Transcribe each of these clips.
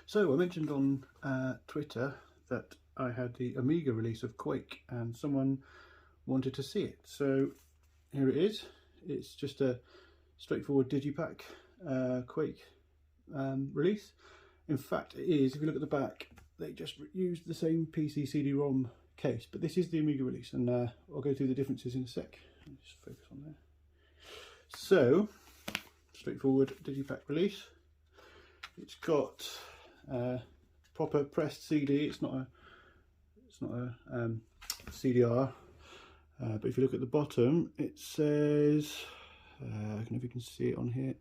So I mentioned on Twitter that I had the Amiga release of Quake and someone wanted to see it. So here it is. It's just a straightforward digipack Quake release. In fact, it is, if you look at the back, they just used the same PC CD-ROM case, but this is the Amiga release, and I'll go through the differences in a sec. Let me just focus on there. So, straightforward digipack release. It's got proper pressed CD. It's not a CDR. But if you look at the bottom, it says, I don't know if you can see it on here.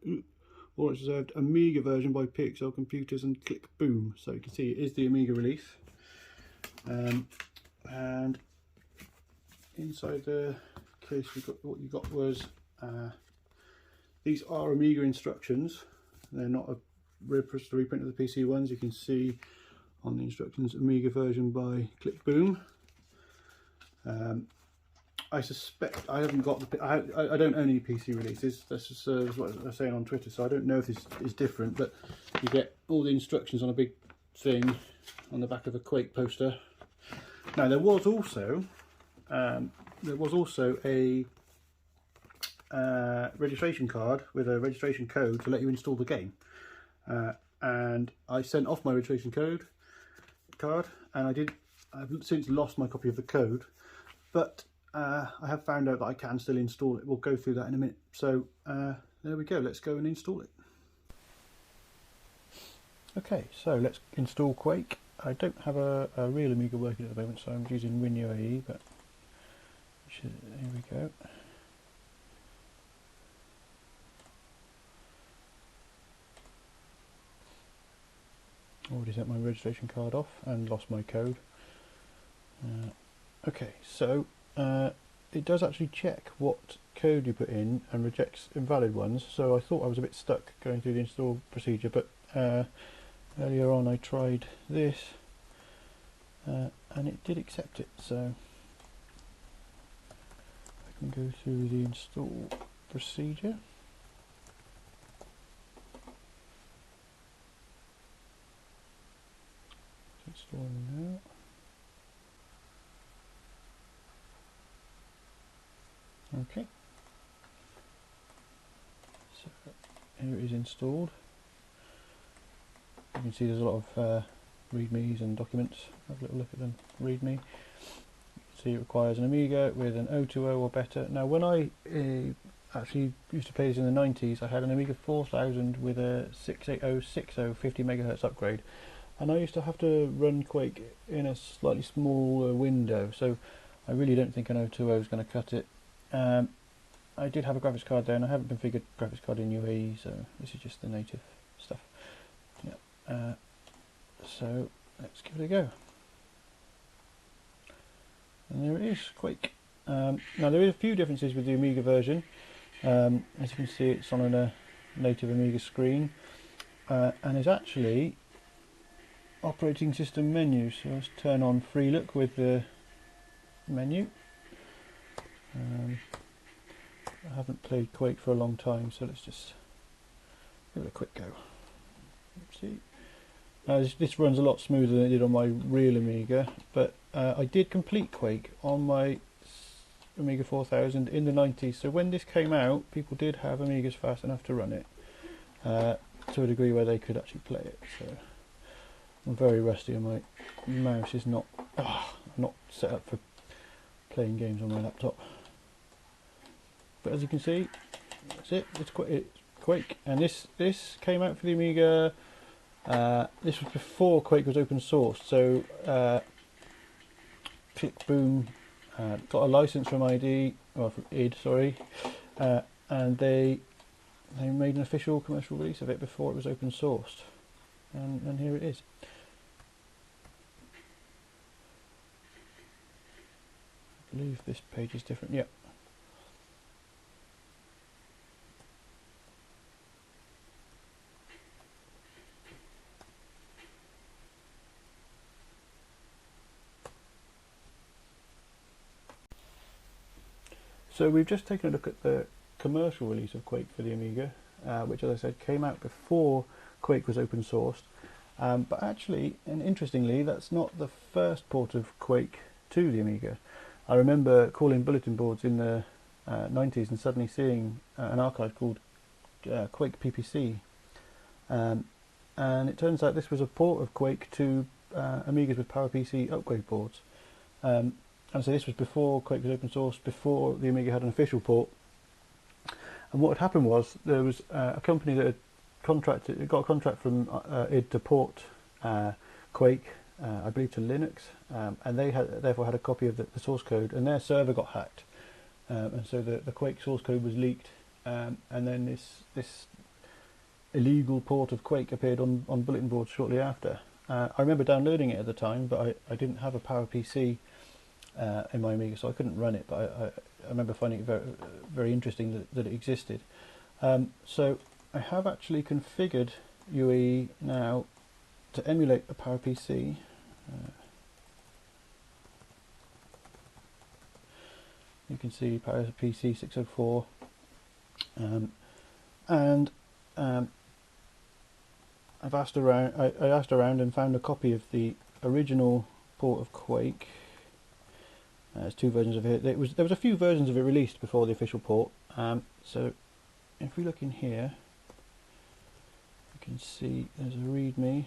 All it's reserved Amiga version by PXL Computers and Click Boom. So you can see it is the Amiga release. And inside the case, what you got was these are Amiga instructions. They're not a reprint of the PC ones. You can see on the instructions Amiga version by Click Boom. I suspect I haven't got the. I don't own any PC releases. That's just what they're saying on Twitter. So I don't know if this is different, but you get all the instructions on a big thing on the back of a Quake poster. Now there was also a registration card with a registration code to let you install the game, and I sent off my registration card, and I've since lost my copy of the code, but I have found out that I can still install it. We'll go through that in a minute. So there we go, let's go and install it. Okay, so let's install Quake. I don't have a real Amiga working at the moment, so I'm using WinUAE, but here we go. Already sent my registration card off and lost my code. Okay, so it does actually check what code you put in and rejects invalid ones, so I thought I was a bit stuck going through the install procedure, but earlier on I tried this and it did accept it, so I can go through the install procedure. It's installing now. Okay, so here it is installed. You can see there's a lot of readmes and documents. Have a little look at them. Readme. You can see it requires an Amiga with an 020 or better. Now, when I actually used to play this in the 90s, I had an Amiga 4000 with a 68060 50 megahertz upgrade, and I used to have to run Quake in a slightly smaller window, so I really don't think an 020 is going to cut it. I did have a graphics card there, and I haven't configured graphics card in UAE, so this is just the native stuff. Yeah. So let's give it a go. And there it is, Quake. Now there is a few differences with the Amiga version. As you can see, it's on a native Amiga screen, and there's actually operating system menus. So let's turn on Free Look with the menu. I haven't played Quake for a long time, so let's just give it a quick go. Let's see. This runs a lot smoother than it did on my real Amiga, but I did complete Quake on my Amiga 4000 in the 90s, so when this came out, people did have Amigas fast enough to run it to a degree where they could actually play it. So I'm very rusty, and my mouse is not set up for playing games on my laptop. But as you can see, that's it. It's Quake, and this came out for the Amiga. This was before Quake was open source, so Click Boom got a license from id, sorry, and they made an official commercial release of it before it was open sourced, and here it is. I believe this page is different. Yep. So we've just taken a look at the commercial release of Quake for the Amiga, which, as I said, came out before Quake was open sourced. But actually, and interestingly, that's not the first port of Quake to the Amiga. I remember calling bulletin boards in the 90s and suddenly seeing an archive called Quake PPC. And it turns out this was a port of Quake to Amigas with PowerPC upgrade boards. And so this was before Quake was open source, before the Amiga had an official port. And what had happened was there was a company that had got a contract from id to port Quake, I believe, to Linux, and they therefore had a copy of the source code, and their server got hacked, and so the Quake source code was leaked, and then this illegal port of Quake appeared on bulletin boards shortly after. I remember downloading it at the time, but I didn't have a PowerPC in my Amiga, so I couldn't run it, but I remember finding it very, very interesting that it existed. So I have actually configured UAE now to emulate a PowerPC. You can see PowerPC 604, and I've asked around. I asked around and found a copy of the original port of Quake. There's two versions of it. There was a few versions of it released before the official port. So if we look in here, you can see there's a README.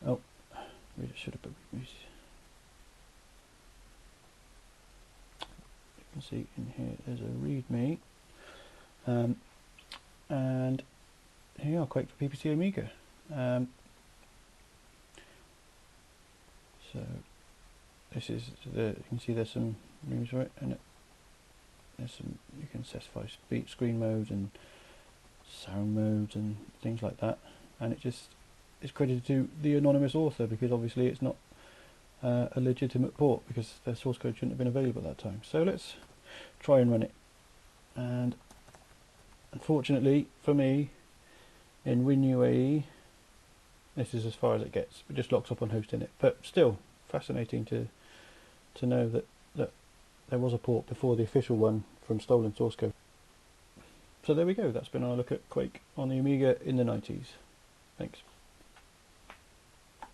Oh, we should have put READMEs. You can see in here there's a README, and here you are, Quake for PPC Amiga. So this is you can see there's some rooms for it, and there's some, you can specify screen modes and sound modes and things like that, and it just is credited to the anonymous author, because obviously it's not a legitimate port, because their source code shouldn't have been available at that time. So let's try and run it, and unfortunately for me, in WinUAE, this is as far as it gets. It just locks up on hosting it, but still fascinating to know that there was a port before the official one from stolen source code. So there we go, that's been our look at Quake on the Amiga in the 90s. Thanks.